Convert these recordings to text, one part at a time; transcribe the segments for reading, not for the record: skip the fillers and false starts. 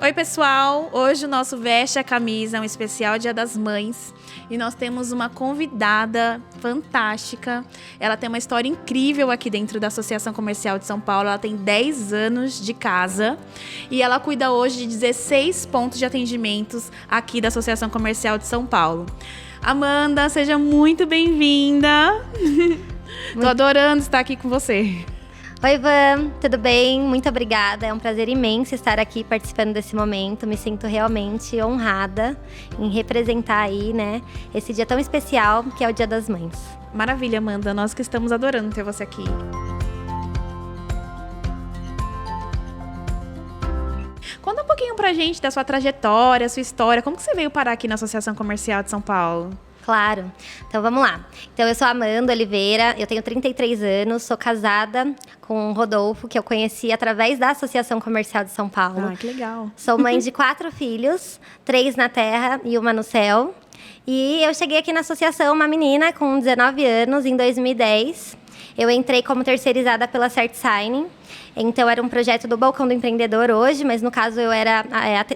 Oi, pessoal! Hoje o nosso Veste a Camisa é um especial Dia das Mães e nós temos uma convidada fantástica. Ela tem uma história incrível aqui dentro da Associação Comercial de São Paulo. Ela tem 10 anos de casa e ela cuida hoje de 16 pontos de atendimentos aqui da Associação Comercial de São Paulo. Amanda, seja muito bem-vinda! Tô adorando estar aqui com você. Oi, Van, tudo bem? Muito obrigada, é um prazer imenso estar aqui participando desse momento. Me sinto realmente honrada em representar aí, né, esse dia tão especial que é o Dia das Mães. Maravilha, Amanda, nós que estamos adorando ter você aqui. Conta um pouquinho pra gente da sua trajetória, sua história, como que você veio parar aqui na Associação Comercial de São Paulo? Claro. Então, vamos lá. Então, eu sou Amanda Oliveira, eu tenho 33 anos, sou casada com o Rodolfo, que eu conheci através da Associação Comercial de São Paulo. Ah, que legal. Sou mãe de 4 filhos, 3 na terra e 1 no céu. E eu cheguei aqui na associação, uma menina com 19 anos, em 2010. Eu entrei como terceirizada pela CertSign. Então, era um projeto do Balcão do Empreendedor hoje, mas no caso eu era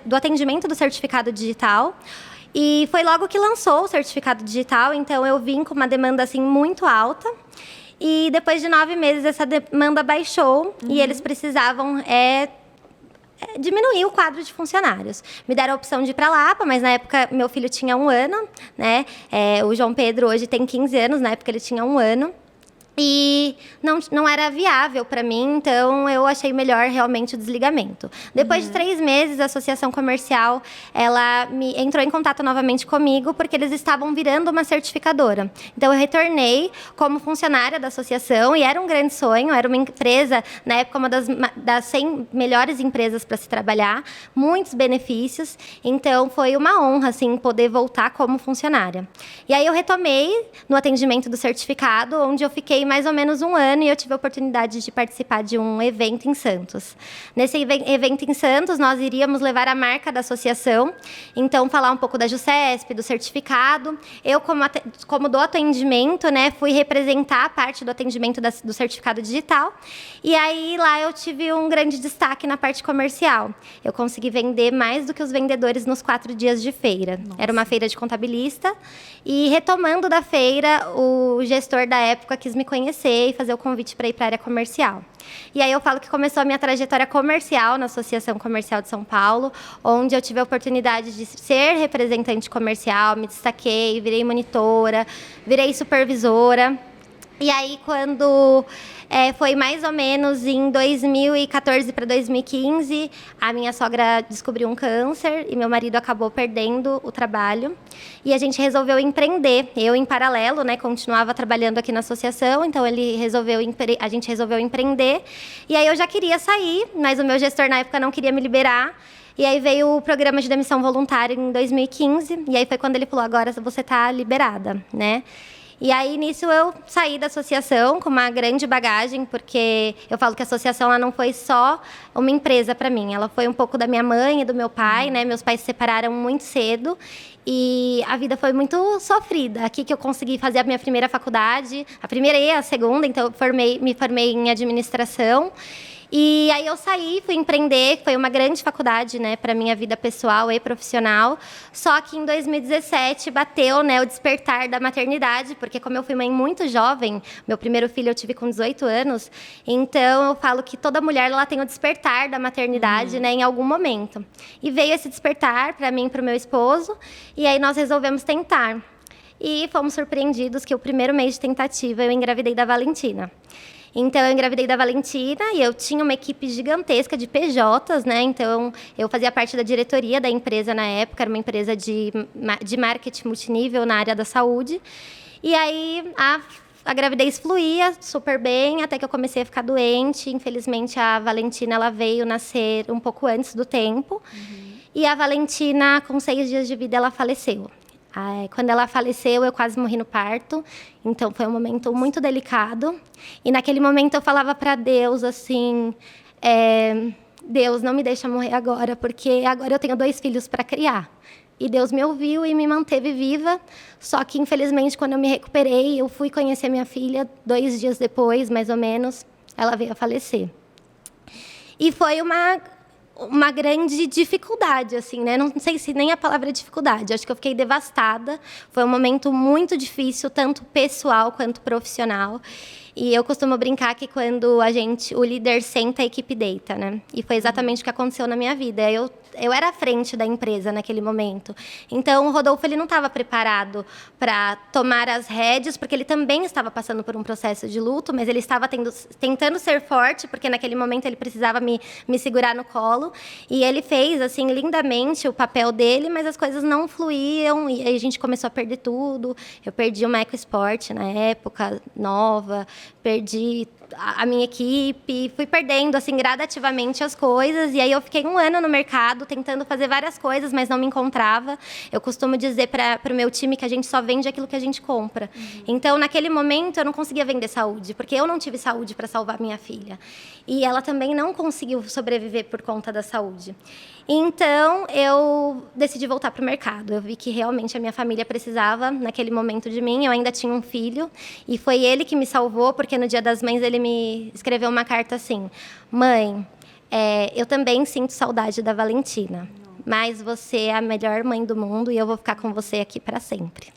do atendimento do certificado digital. E foi logo que lançou o certificado digital, então eu vim com uma demanda assim muito alta. E depois de 9 meses essa demanda baixou e eles precisavam diminuir o quadro de funcionários. Me deram a opção de ir para Lapa, mas na época meu filho tinha 1 ano, né? O João Pedro hoje tem 15 anos, na época ele tinha 1 ano. E não era viável para mim, então eu achei melhor realmente o desligamento. Depois de 3 meses, a Associação Comercial, ela entrou em contato novamente comigo, porque eles estavam virando uma certificadora. Então eu retornei como funcionária da associação, e era um grande sonho, era uma empresa, na época, uma das 100 melhores empresas para se trabalhar, muitos benefícios, então foi uma honra, assim, poder voltar como funcionária. E aí eu retomei no atendimento do certificado, onde eu fiquei mais ou menos 1 ano e eu tive a oportunidade de participar de um evento em Santos. Nesse evento em Santos, nós iríamos levar a marca da associação, então falar um pouco da JUSESP, do certificado. Eu, como do atendimento, né, fui representar a parte do atendimento do certificado digital, e aí lá eu tive um grande destaque na parte comercial. Eu consegui vender mais do que os vendedores nos 4 dias de feira. Nossa. Era uma feira de contabilista, e retomando da feira, o gestor da época quis me conhecer e fazer o convite para ir para a área comercial. E aí eu falo que começou a minha trajetória comercial na Associação Comercial de São Paulo, onde eu tive a oportunidade de ser representante comercial, me destaquei, virei monitora, virei supervisora. E aí, quando foi mais ou menos em 2014 para 2015, a minha sogra descobriu um câncer e meu marido acabou perdendo o trabalho. E a gente resolveu empreender. Eu, em paralelo, né, continuava trabalhando aqui na associação, então a gente resolveu empreender. E aí eu já queria sair, mas o meu gestor na época não queria me liberar. E aí veio o programa de demissão voluntária em 2015, e aí foi quando ele falou: agora você está liberada, né? E aí, nisso, eu saí da associação com uma grande bagagem, porque eu falo que a associação ela não foi só uma empresa para mim. Ela foi um pouco da minha mãe e do meu pai, né? Meus pais se separaram muito cedo e a vida foi muito sofrida. Aqui que eu consegui fazer a minha primeira faculdade, a primeira e a segunda, então eu me formei em administração. E aí eu saí, fui empreender, foi uma grande faculdade, né, para minha vida pessoal e profissional. Só que em 2017 bateu, né, o despertar da maternidade, porque como eu fui mãe muito jovem, meu primeiro filho eu tive com 18 anos, então eu falo que toda mulher ela tem o despertar da maternidade, né, em algum momento. E veio esse despertar para mim e para o meu esposo, e aí nós resolvemos tentar. E fomos surpreendidos que o primeiro mês de tentativa eu engravidei da Valentina. Então, eu engravidei da Valentina e eu tinha uma equipe gigantesca de PJs, né? Então, eu fazia parte da diretoria da empresa na época, era uma empresa de marketing multinível na área da saúde. E aí, a gravidez fluía super bem, até que eu comecei a ficar doente. Infelizmente, a Valentina ela veio nascer um pouco antes do tempo. E a Valentina, com 6 dias de vida, ela faleceu. Quando ela faleceu, eu quase morri no parto. Então, foi um momento muito delicado. E naquele momento, eu falava para Deus, assim... Deus, não me deixa morrer agora, porque agora eu tenho 2 filhos para criar. E Deus me ouviu e me manteve viva. Só que, infelizmente, quando eu me recuperei, eu fui conhecer minha filha 2 dias depois, mais ou menos. Ela veio a falecer. E foi uma grande dificuldade, assim, né? Não sei se nem a palavra é dificuldade. Acho que eu fiquei devastada. Foi um momento muito difícil, tanto pessoal quanto profissional. E eu costumo brincar que quando o líder senta, a equipe deita, né? E foi exatamente o que aconteceu na minha vida. Eu era à frente da empresa naquele momento. Então, o Rodolfo ele não estava preparado para tomar as rédeas, porque ele também estava passando por um processo de luto, mas ele estava tentando ser forte, porque naquele momento ele precisava me segurar no colo. E ele fez, assim, lindamente o papel dele, mas as coisas não fluíam e aí a gente começou a perder tudo. Eu perdi uma EcoSport na época, nova, perdi a minha equipe, fui perdendo, assim, gradativamente as coisas. E aí eu fiquei 1 ano no mercado, tentando fazer várias coisas, mas não me encontrava. Eu costumo dizer para o meu time que a gente só vende aquilo que a gente compra. Então, naquele momento, eu não conseguia vender saúde, porque eu não tive saúde para salvar minha filha. E ela também não conseguiu sobreviver por conta da saúde. Então, eu decidi voltar para o mercado. Eu vi que realmente a minha família precisava, naquele momento, de mim. Eu ainda tinha um filho, e foi ele que me salvou, porque no Dia das Mães ele me escreveu uma carta assim: mãe, eu também sinto saudade da Valentina, mas você é a melhor mãe do mundo e eu vou ficar com você aqui para sempre.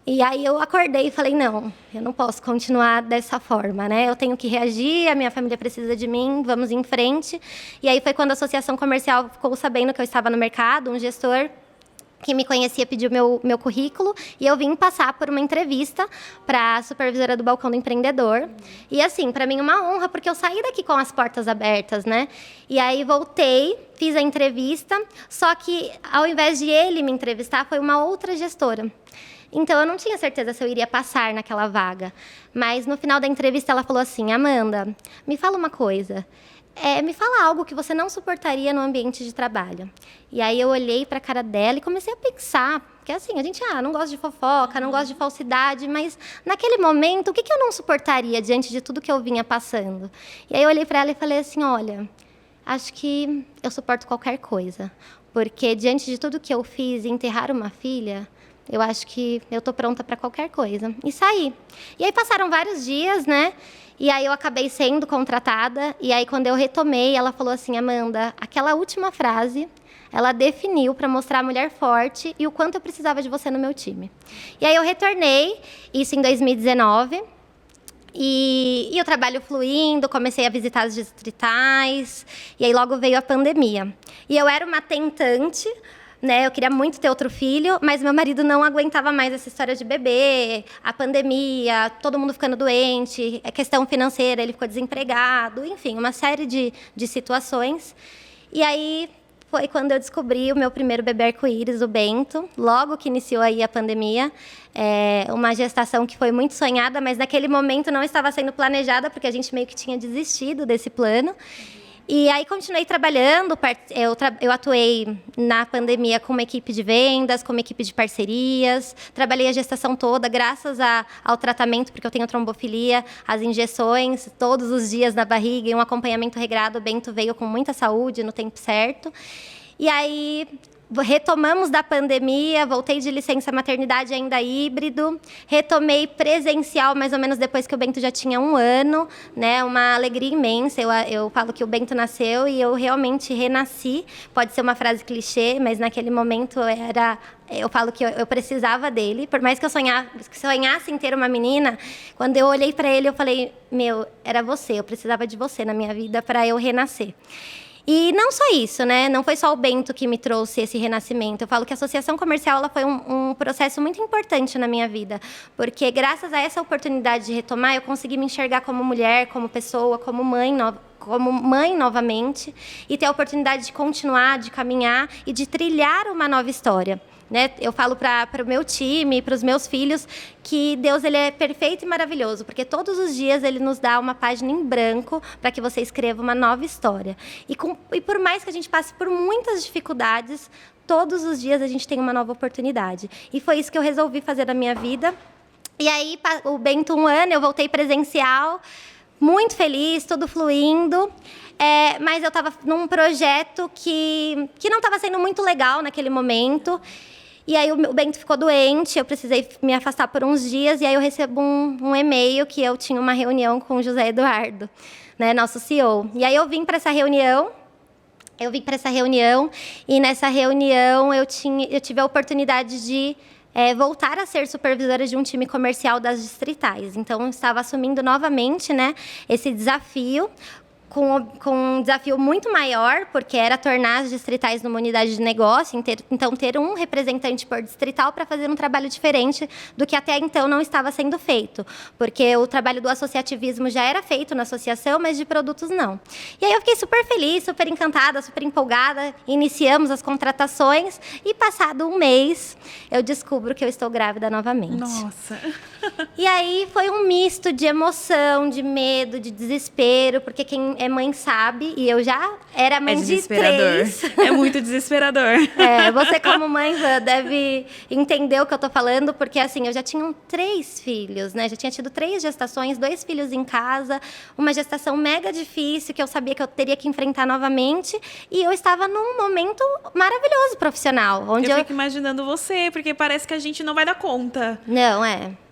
E aí eu acordei e falei, não, eu não posso continuar dessa forma, né? Eu tenho que reagir, a minha família precisa de mim, vamos em frente. E aí foi quando a associação comercial ficou sabendo que eu estava no mercado, um gestor que me conhecia pediu meu currículo, e eu vim passar por uma entrevista para a supervisora do Balcão do Empreendedor. E assim, para mim uma honra, porque eu saí daqui com as portas abertas, né? E aí voltei, fiz a entrevista, só que ao invés de ele me entrevistar, foi uma outra gestora. Então, eu não tinha certeza se eu iria passar naquela vaga. Mas, no final da entrevista, ela falou assim, Amanda, me fala uma coisa. Me fala algo que você não suportaria no ambiente de trabalho. E aí, eu olhei para a cara dela e comecei a pensar. Porque, assim, a gente não gosta de fofoca, não gosta de falsidade. Mas, naquele momento, o que eu não suportaria diante de tudo que eu vinha passando? E aí, eu olhei para ela e falei assim, olha, acho que eu suporto qualquer coisa. Porque, diante de tudo que eu fiz, enterrar uma filha... Eu acho que eu tô pronta para qualquer coisa. E saí. E aí passaram vários dias, né? E aí eu acabei sendo contratada. E aí quando eu retomei, ela falou assim, Amanda, aquela última frase, ela definiu para mostrar a mulher forte e o quanto eu precisava de você no meu time. E aí eu retornei, isso em 2019. E o trabalho fluindo, comecei a visitar as distritais. E aí logo veio a pandemia. E eu era uma tentante... né? Eu queria muito ter outro filho, mas meu marido não aguentava mais essa história de bebê, a pandemia, todo mundo ficando doente, a questão financeira, ele ficou desempregado, enfim, uma série de situações. E aí foi quando eu descobri o meu primeiro bebê arco-íris, o Bento, logo que iniciou aí a pandemia. Uma gestação que foi muito sonhada, mas naquele momento não estava sendo planejada, porque a gente meio que tinha desistido desse plano. E aí continuei trabalhando, eu atuei na pandemia com uma equipe de vendas, com uma equipe de parcerias, trabalhei a gestação toda, graças ao tratamento, porque eu tenho trombofilia, as injeções todos os dias na barriga e um acompanhamento regrado. O Bento veio com muita saúde no tempo certo. E aí... retomamos da pandemia, voltei de licença maternidade ainda híbrido, retomei presencial mais ou menos depois que o Bento já tinha 1 ano, né? Uma alegria imensa. Eu falo que o Bento nasceu e eu realmente renasci. Pode ser uma frase clichê, mas naquele momento eu falo que eu precisava dele. Por mais que eu sonhasse em ter uma menina, quando eu olhei para ele, eu falei, era você, eu precisava de você na minha vida para eu renascer. E não só isso, né? Não foi só o Bento que me trouxe esse renascimento. Eu falo que a associação comercial ela foi um processo muito importante na minha vida, porque graças a essa oportunidade de retomar, eu consegui me enxergar como mulher, como pessoa, como mãe novamente, e ter a oportunidade de continuar, de caminhar e de trilhar uma nova história. Né? Eu falo para o meu time, para os meus filhos, que Deus ele é perfeito e maravilhoso, porque todos os dias Ele nos dá uma página em branco para que você escreva uma nova história. E por mais que a gente passe por muitas dificuldades, todos os dias a gente tem uma nova oportunidade. E foi isso que eu resolvi fazer na minha vida. E aí, o Bento 1 ano, eu voltei presencial, muito feliz, tudo fluindo. Mas eu estava num projeto que não estava sendo muito legal naquele momento. E aí o Bento ficou doente, eu precisei me afastar por uns dias. E aí eu recebo um e-mail que eu tinha uma reunião com o José Eduardo, né, nosso CEO. E aí eu vim para essa reunião eu vim para essa reunião e nessa reunião eu tive a oportunidade de voltar a ser supervisora de um time comercial das distritais. Então, eu estava assumindo novamente, né, esse desafio, com um desafio muito maior, porque era tornar as distritais numa unidade de negócio, então ter um representante por distrital para fazer um trabalho diferente do que até então não estava sendo feito, porque o trabalho do associativismo já era feito na associação, mas de produtos não. E aí eu fiquei super feliz, super encantada, super empolgada, iniciamos as contratações e passado um mês eu descubro que eu estou grávida novamente. Nossa! E aí foi um misto de emoção, de medo, de desespero, porque quem é mãe sabe, e eu já era mãe de 3. É muito desesperador. Você como mãe deve entender o que eu tô falando, porque assim, eu já tinha 3 filhos, né? Já tinha tido 3 gestações, 2 filhos em casa, uma gestação mega difícil, que eu sabia que eu teria que enfrentar novamente, e eu estava num momento maravilhoso profissional, onde eu fico imaginando você, porque parece que a gente não vai dar conta. Não,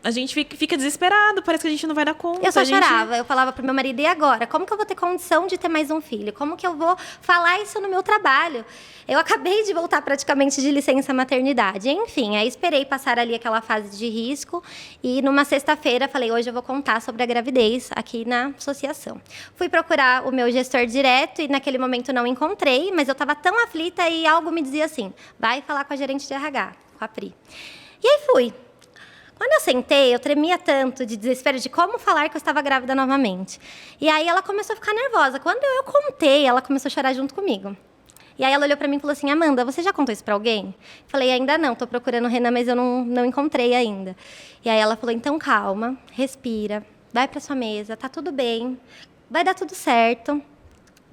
A gente fica desesperado, parece que a gente não vai dar conta. Eu só chorava, eu falava pro meu marido, e agora? Como que eu vou ter condição de ter mais um filho? Como que eu vou falar isso no meu trabalho? Eu acabei de voltar praticamente de licença maternidade. Enfim, aí esperei passar ali aquela fase de risco e numa sexta-feira falei, hoje eu vou contar sobre a gravidez aqui na associação. Fui procurar o meu gestor direto e naquele momento não encontrei, mas eu estava tão aflita e algo me dizia assim, vai falar com a gerente de RH, com a Pri. E aí fui. Quando eu sentei, eu tremia tanto de desespero de como falar que eu estava grávida novamente. E aí ela começou a ficar nervosa. Quando eu contei, ela começou a chorar junto comigo. E aí ela olhou para mim e falou assim, Amanda, você já contou isso para alguém? Falei, ainda não, tô procurando o Renan, mas eu não encontrei ainda. E aí ela falou, então calma, respira, vai para sua mesa, tá tudo bem, vai dar tudo certo.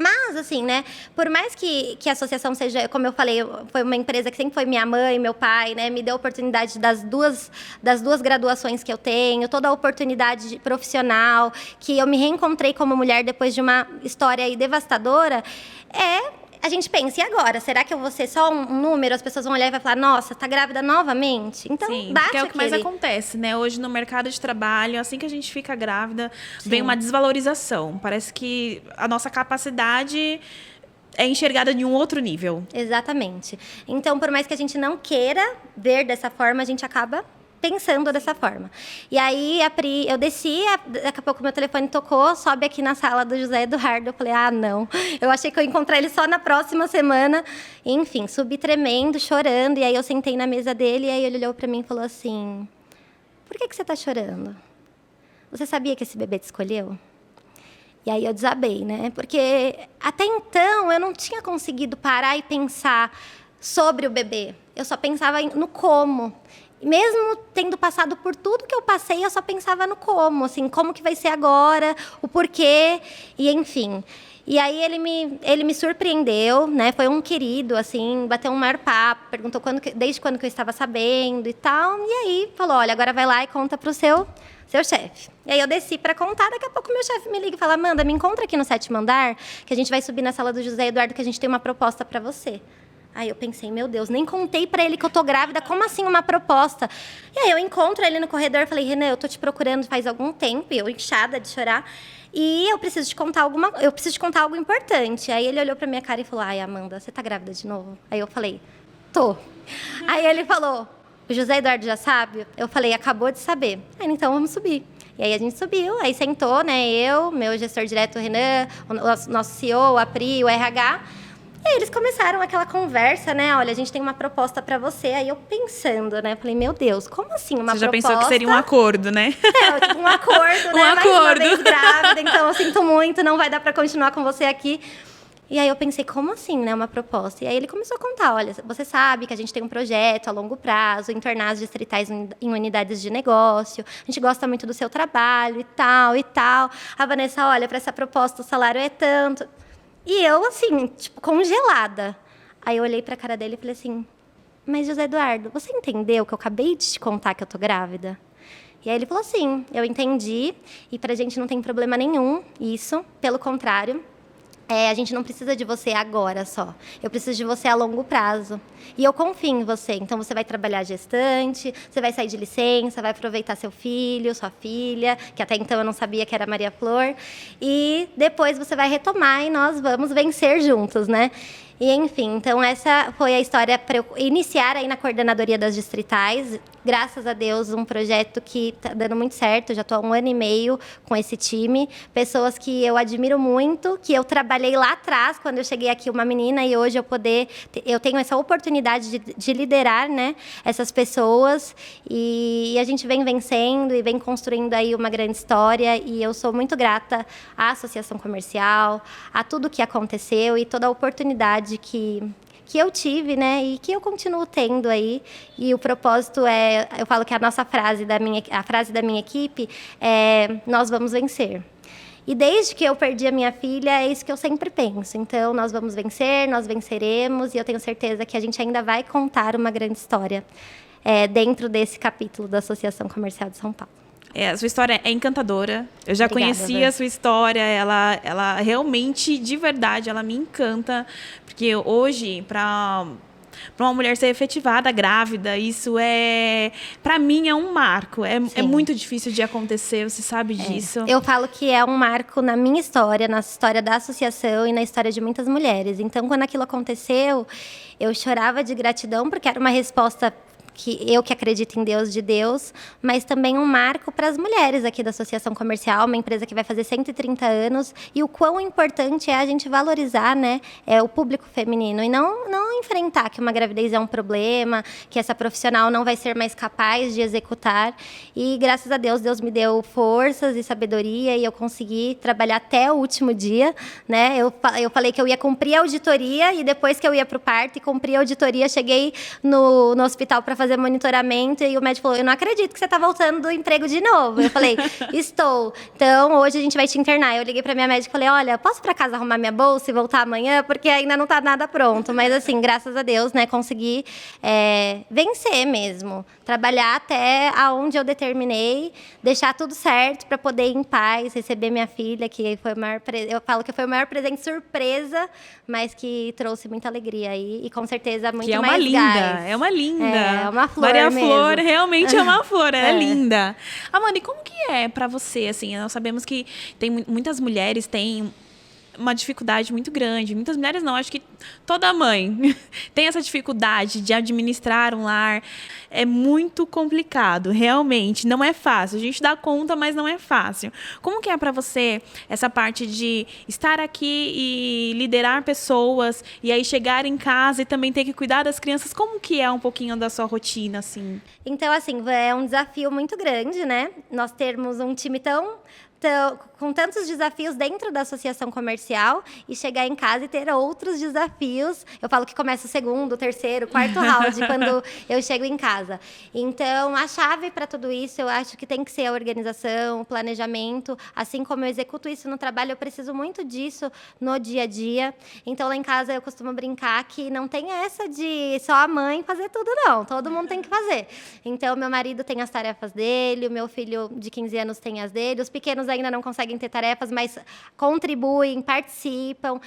Mas, assim, né, por mais que a associação seja, como eu falei, foi uma empresa que sempre foi minha mãe, meu pai, né, me deu a oportunidade das duas graduações que eu tenho, toda a oportunidade profissional, que eu me reencontrei como mulher depois de uma história aí devastadora, a gente pensa, e agora? Será que eu vou ser só um número? As pessoas vão olhar e vai falar, nossa, tá grávida novamente? Então, sim, bate porque é o que mais aquele... acontece, né? Hoje no mercado de trabalho, assim que a gente fica grávida, Sim. vem uma desvalorização. Parece que a nossa capacidade é enxergada em um outro nível. Exatamente. Então, por mais que a gente não queira ver dessa forma, a gente acaba pensando dessa forma. E aí, eu desci, daqui a pouco meu telefone tocou, sobe aqui na sala do José Eduardo. Eu falei, não. Eu achei que eu ia encontrar ele só na próxima semana. Enfim, subi tremendo, chorando. E aí eu sentei na mesa dele, e aí ele olhou para mim e falou assim, por que você está chorando? Você sabia que esse bebê te escolheu? E aí eu desabei, né? Porque até então eu não tinha conseguido parar e pensar sobre o bebê. Eu só pensava no como. Mesmo tendo passado por tudo que eu passei, eu só pensava no como, assim, como que vai ser agora, o porquê, e enfim. E aí ele me surpreendeu, né? Foi um querido, assim, bateu um maior papo, perguntou desde quando que eu estava sabendo e tal. E aí falou, olha, agora vai lá e conta pro seu chefe. E aí eu desci para contar, daqui a pouco meu chefe me liga e fala, Amanda, me encontra aqui no 7º andar, que a gente vai subir na sala do José Eduardo, que a gente tem uma proposta para você. Aí eu pensei, meu Deus, nem contei pra ele que eu tô grávida, como assim uma proposta? E aí eu encontro ele no corredor, falei, Renan, eu tô te procurando faz algum tempo, e eu inchada de chorar, e eu preciso te contar algo importante. Aí ele olhou pra minha cara e falou, ai, Amanda, você tá grávida de novo? Aí eu falei, tô. Aí ele falou, o José Eduardo já sabe? Eu falei, acabou de saber. Aí, então vamos subir. E aí a gente subiu, aí sentou, né, eu, meu gestor direto, o Renan, o nosso CEO, a Pri, o RH. E aí eles começaram aquela conversa, né? Olha, a gente tem uma proposta para você. Aí eu pensando, né? Falei, meu Deus, como assim uma proposta? Você já pensou que seria um acordo, né? Tipo um acordo, né? Mais uma vez grávida, então eu sinto muito, não vai dar para continuar com você aqui. E aí eu pensei, como assim, né? Uma proposta. E aí ele começou a contar, olha, você sabe que a gente tem um projeto a longo prazo, em tornar as distritais em unidades de negócio. A gente gosta muito do seu trabalho e tal, e tal. A Vanessa, olha, para essa proposta o salário é tanto... E eu, assim, tipo, congelada. Aí eu olhei pra cara dele e falei assim, mas José Eduardo, você entendeu que eu acabei de te contar que eu tô grávida? E aí ele falou assim, eu entendi, e pra gente não tem problema nenhum, isso, pelo contrário, a gente não precisa de você agora só. Eu preciso de você a longo prazo. E eu confio em você. Então, você vai trabalhar gestante, você vai sair de licença, vai aproveitar seu filho, sua filha, que até então eu não sabia que era Maria Flor. E depois você vai retomar e nós vamos vencer juntos, né? E, enfim, então essa foi a história para eu iniciar aí na coordenadoria das distritais. Graças a Deus, um projeto que está dando muito certo. Eu já estou há 1 ano e meio com esse time. Pessoas que eu admiro muito, que eu trabalhei lá atrás, quando eu cheguei aqui, uma menina, e hoje eu tenho essa oportunidade de liderar, né, essas pessoas. E a gente vem vencendo e vem construindo aí uma grande história. E eu sou muito grata à Associação Comercial, a tudo que aconteceu e toda a oportunidade que eu tive, né, e que eu continuo tendo aí. E o propósito eu falo que a frase da minha equipe é: nós vamos vencer. E desde que eu perdi a minha filha, é isso que eu sempre penso. Então, nós vamos vencer, nós venceremos, e eu tenho certeza que a gente ainda vai contar uma grande história dentro desse capítulo da Associação Comercial de São Paulo. A sua história é encantadora. Eu já conhecia a sua história. Ela realmente, de verdade, ela me encanta. Porque hoje, para uma mulher ser efetivada grávida, isso para mim, é um marco. É muito difícil de acontecer, você sabe disso. Eu falo que é um marco na minha história, na história da associação e na história de muitas mulheres. Então, quando aquilo aconteceu, eu chorava de gratidão, porque era uma resposta que acredito em Deus, de Deus, mas também um marco para as mulheres aqui da Associação Comercial, uma empresa que vai fazer 130 anos, e o quão importante é a gente valorizar, né, o público feminino, e não enfrentar que uma gravidez é um problema, que essa profissional não vai ser mais capaz de executar. E graças a Deus, Deus me deu forças e sabedoria, e eu consegui trabalhar até o último dia, né? Eu falei que eu ia cumprir a auditoria, e depois que eu ia para o parto e cumprir a auditoria, cheguei no hospital para fazer monitoramento, e o médico falou: eu não acredito que você está voltando do emprego de novo. Eu falei: estou. Então, hoje a gente vai te internar. Eu liguei para minha médica e falei: olha, posso ir para casa arrumar minha bolsa e voltar amanhã? Porque ainda não está nada pronto. Mas, assim, graças a Deus, né, consegui vencer mesmo. Trabalhar até aonde eu determinei, deixar tudo certo para poder ir em paz, receber minha filha, que foi eu falo que foi o maior presente surpresa, mas que trouxe muita alegria aí, e com certeza muito mais gás. É uma linda. É uma flor Maria mesmo. Flor realmente é uma flor, ela é linda. Amanda, e como que é para você, assim? Nós sabemos que muitas mulheres têm uma dificuldade muito grande. Muitas mulheres não, acho que toda mãe tem essa dificuldade de administrar um lar. É muito complicado, realmente. Não é fácil. A gente dá conta, mas não é fácil. Como que é para você essa parte de estar aqui e liderar pessoas, e aí chegar em casa e também ter que cuidar das crianças? Como que é um pouquinho da sua rotina, assim? Então, assim, é um desafio muito grande, né? Nós termos um time com tantos desafios dentro da associação comercial, e chegar em casa e ter outros desafios. Eu falo que começa o segundo, terceiro, quarto round quando eu chego em casa. Então, a chave para tudo isso, eu acho que tem que ser a organização, o planejamento. Assim como eu executo isso no trabalho, eu preciso muito disso no dia a dia. Então, lá em casa, eu costumo brincar que não tem essa de só a mãe fazer tudo, não. Todo mundo tem que fazer. Então, meu marido tem as tarefas dele, o meu filho de 15 anos tem as dele, os pequenos ainda não conseguem ter tarefas, mas contribuem, participam.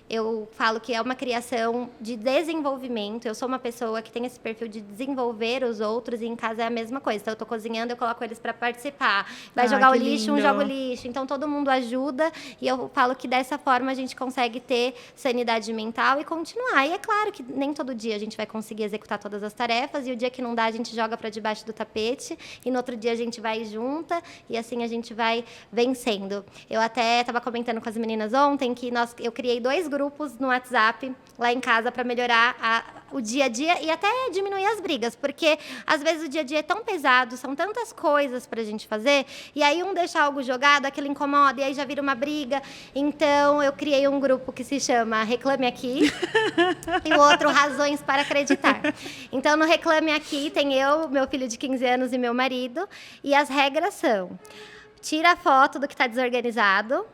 Eu falo que é uma criação de desenvolvimento. Eu sou uma pessoa que tem esse perfil de desenvolver os outros, e em casa é a mesma coisa. Então, eu estou cozinhando, eu coloco eles para participar. Vai jogar o lixo, um joga o lixo. Então, todo mundo ajuda, e eu falo que dessa forma a gente consegue ter sanidade mental e continuar. E é claro que nem todo dia a gente vai conseguir executar todas as tarefas, e o dia que não dá, a gente joga para debaixo do tapete, e no outro dia a gente vai junta, e assim a gente vai vencendo. Eu até estava comentando com as meninas ontem que eu criei 2 grupos no WhatsApp lá em casa para melhorar o dia a dia e até diminuir as brigas, porque às vezes o dia a dia é tão pesado, são tantas coisas para a gente fazer, e aí um deixa algo jogado, aquilo incomoda, e aí já vira uma briga. Então, eu criei um grupo que se chama Reclame Aqui e o outro Razões para Acreditar. Então, no Reclame Aqui tem eu, meu filho de 15 anos e meu marido, e as regras são: tira a foto do que está desorganizado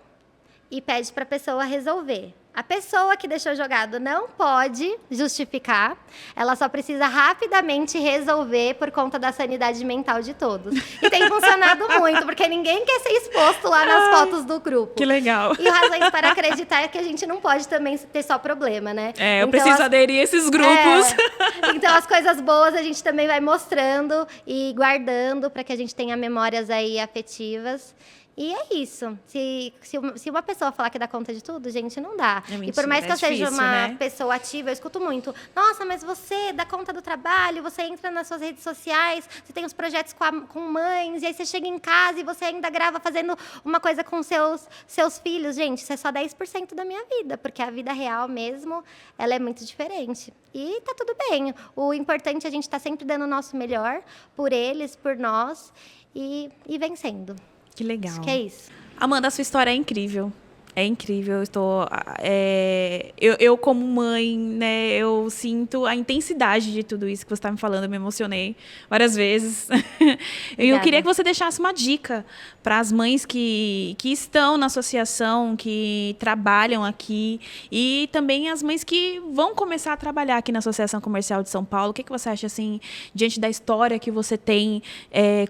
e pede para a pessoa resolver. A pessoa que deixou jogado não pode justificar, ela só precisa rapidamente resolver por conta da sanidade mental de todos. E tem funcionado muito, porque ninguém quer ser exposto lá nas fotos do grupo. Que legal. E razões para acreditar é que a gente não pode também ter só problema, né? Eu preciso aderir a esses grupos. Então as coisas boas a gente também vai mostrando e guardando para que a gente tenha memórias aí afetivas. E é isso. Se uma pessoa falar que dá conta de tudo, gente, não dá. Mentira, e por mais que eu seja uma né? pessoa ativa, eu escuto muito. Nossa, mas você dá conta do trabalho, você entra nas suas redes sociais, você tem os projetos com mães, e aí você chega em casa e você ainda grava fazendo uma coisa com seus filhos. Gente, isso é só 10% da minha vida, porque a vida real mesmo, ela é muito diferente. E tá tudo bem. O importante é a gente estar sempre dando o nosso melhor por eles, por nós, e vencendo. Que legal. Acho que é isso. Amanda, a sua história é incrível. É incrível. Eu como mãe, né, eu sinto a intensidade de tudo isso que você está me falando. Eu me emocionei várias vezes. Eu queria que você deixasse uma dica para as mães que estão na associação, que trabalham aqui, e também as mães que vão começar a trabalhar aqui na Associação Comercial de São Paulo. O que você acha, assim, diante da história que você tem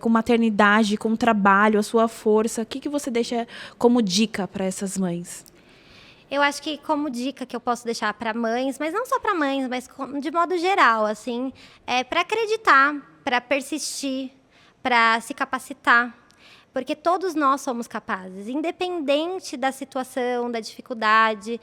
com maternidade, com trabalho, a sua força? O que você deixa como dica para essas mães? Eu acho que como dica que eu posso deixar para mães, mas não só para mães, mas de modo geral, assim, é para acreditar, para persistir, para se capacitar. Porque todos nós somos capazes, independente da situação, da dificuldade,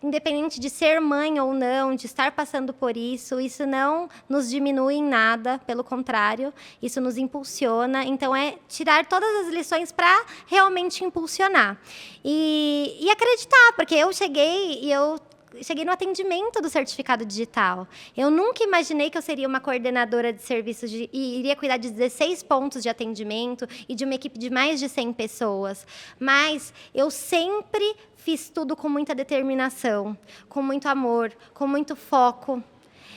independente de ser mãe ou não, de estar passando por isso não nos diminui em nada, pelo contrário, isso nos impulsiona. Então, é tirar todas as lições para realmente impulsionar. E acreditar, porque eu cheguei no atendimento do certificado digital. Eu nunca imaginei que eu seria uma coordenadora de serviços e iria cuidar de 16 pontos de atendimento e de uma equipe de mais de 100 pessoas. Mas eu sempre fiz tudo com muita determinação, com muito amor, com muito foco.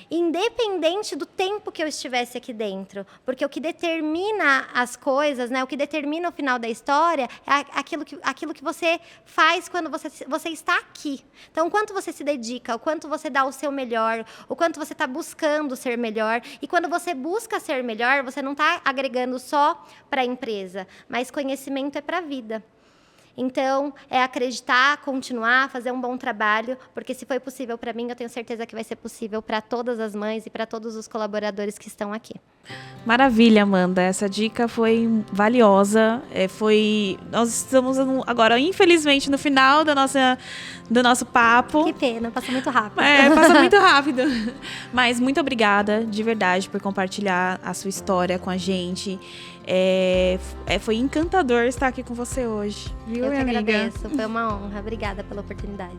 Independente do tempo que eu estivesse aqui dentro. Porque o que determina as coisas, né, o que determina o final da história é aquilo que você faz quando você está aqui. Então, o quanto você se dedica, o quanto você dá o seu melhor, o quanto você está buscando ser melhor. E quando você busca ser melhor, você não está agregando só para a empresa, mas conhecimento é para a vida. Então, é acreditar, continuar, fazer um bom trabalho, porque se foi possível para mim, eu tenho certeza que vai ser possível para todas as mães e para todos os colaboradores que estão aqui. Maravilha, Amanda. Essa dica foi valiosa. Nós estamos agora, infelizmente, no final do nosso papo. Que pena, passa muito rápido. Passa muito rápido. Mas muito obrigada, de verdade, por compartilhar a sua história com a gente. Foi encantador estar aqui com você hoje. Viu, eu que minha amiga? agradeço, foi uma honra. Obrigada pela oportunidade.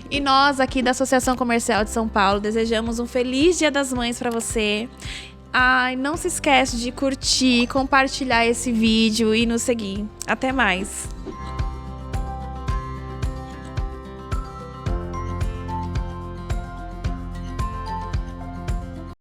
E nós aqui da Associação Comercial de São Paulo desejamos um feliz Dia das Mães para você. Não se esquece de curtir, compartilhar esse vídeo e nos seguir. Até mais!